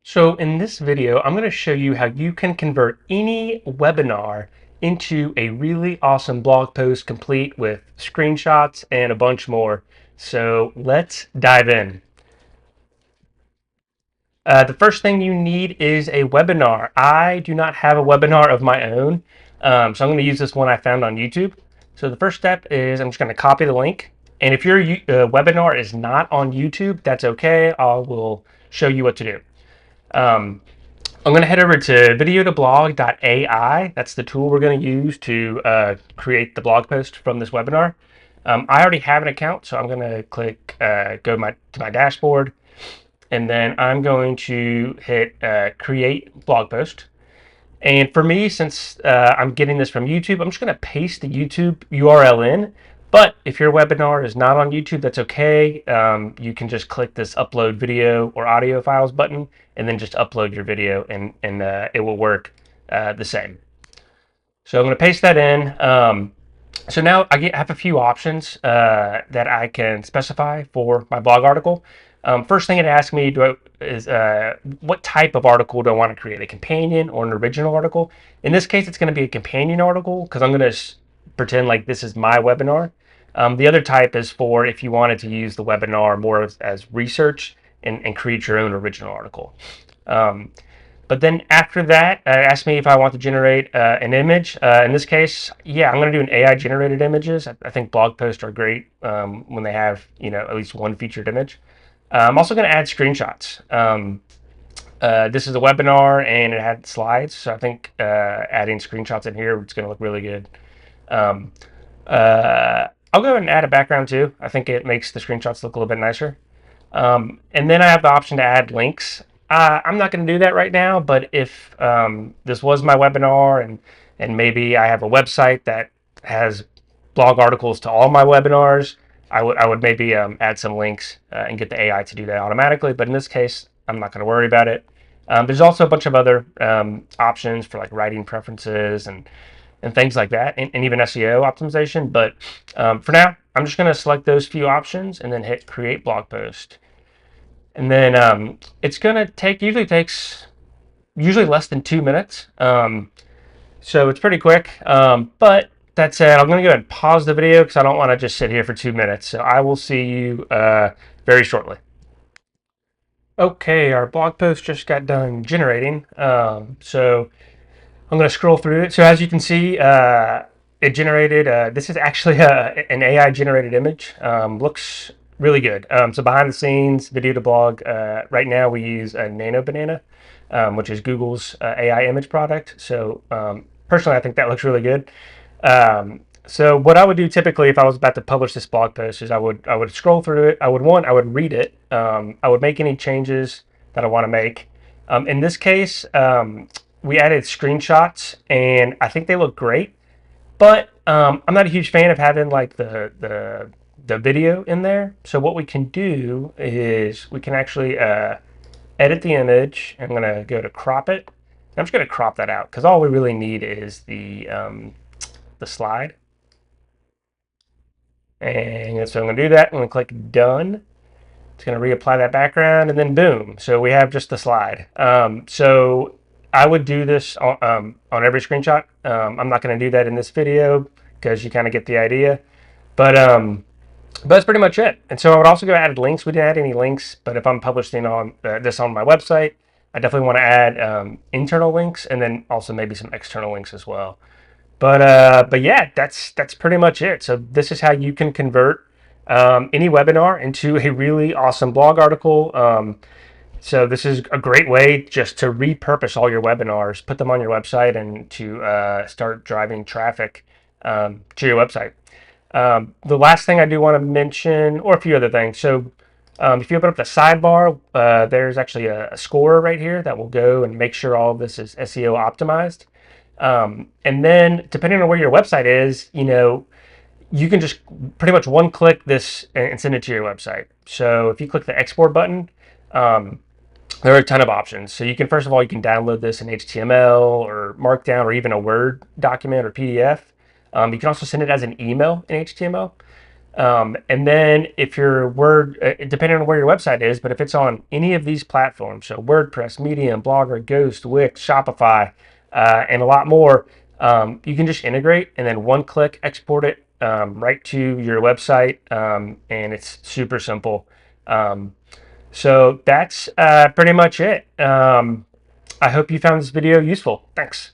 So in this video, I'm going to show you how you can convert any webinar into a really awesome blog post complete with screenshots and a bunch more. So let's dive in. The first thing you need is a webinar. I do not have a webinar of my own, so I'm going to use this one I found on YouTube. So the first step is I'm just going to copy the link. And if your webinar is not on YouTube, that's okay. I will show you what to do. I'm going to head over to video2blog.ai. That's the tool we're going to use to create the blog post from this webinar. I already have an account, so I'm going to click go to my dashboard, and then I'm going to hit create blog post. And for me, since I'm getting this from YouTube, I'm just going to paste the YouTube URL in. But if your webinar is not on YouTube, that's okay. You can just click this upload video or audio files button and then just upload your video, and it will work the same. So I'm going to paste that in. So now I have a few options that I can specify for my blog article. First thing it asks me is what type of article do I want to create, a companion or an original article? In this case, it's going to be a companion article because I'm going to pretend like this is my webinar. The other type is for if you wanted to use the webinar more as research and create your own original article. But then after that, it asked me if I want to generate an image. In this case, yeah, I'm going to do an AI generated images. I think blog posts are great when they have at least one featured image. I'm also going to add screenshots. This is a webinar and it had slides, so I think adding screenshots in here is going to look really good. I'll go ahead and add a background too. I think it makes the screenshots look a little bit nicer. And then I have the option to add links. I'm not going to do that right now, but if this was my webinar and maybe I have a website that has blog articles to all my webinars, I would maybe add some links and get the AI to do that automatically. But in this case, I'm not going to worry about it. There's also a bunch of other options for like writing preferences and things like that, and even SEO optimization. But for now, I'm just going to select those few options and then hit create blog post. And then it's going to takes usually less than 2 minutes. So it's pretty quick. But that said, I'm going to go ahead and pause the video because I don't want to just sit here for 2 minutes. So I will see you very shortly. Okay, our blog post just got done generating. So I'm going to scroll through it. So as you can see, it generated, this is actually an AI generated image. Looks really good. So behind the scenes, video to blog, right now we use a Nano Banana, which is Google's AI image product. So personally, I think that looks really good. So what I would do typically if I was about to publish this blog post is I would scroll through it. I would read it. I would make any changes that I want to make. In this case, we added screenshots, and I think they look great. But I'm not a huge fan of having like the video in there. So what we can do is we can actually edit the image. I'm gonna go to crop it. And I'm just gonna crop that out because all we really need is the slide. And so I'm gonna do that. I'm gonna click done. It's gonna reapply that background, and then boom. So we have just the slide. So I would do this on every screenshot. I'm not going to do that in this video because you kind of get the idea. But that's pretty much it. And so I would also go add links. We didn't add any links, but if I'm publishing on this on my website, I definitely want to add internal links and then also maybe some external links as well. But yeah, that's pretty much it. So this is how you can convert any webinar into a really awesome blog article. So this is a great way just to repurpose all your webinars, put them on your website, and to start driving traffic to your website. The last thing I do want to mention, or a few other things. So if you open up the sidebar, there's actually a scorer right here that will go and make sure all of this is SEO optimized. And then depending on where your website is, you can just pretty much one click this and send it to your website. So if you click the export button, there are a ton of options. So you can, first of all, you can download this in HTML or Markdown or even a Word document or PDF. You can also send it as an email in HTML. And then if your Word, depending on where your website is, but if it's on any of these platforms, so WordPress, Medium, Blogger, Ghost, Wix, Shopify, and a lot more, you can just integrate and then one click export it right to your website, and it's super simple. So that's pretty much it. I hope you found this video useful. Thanks.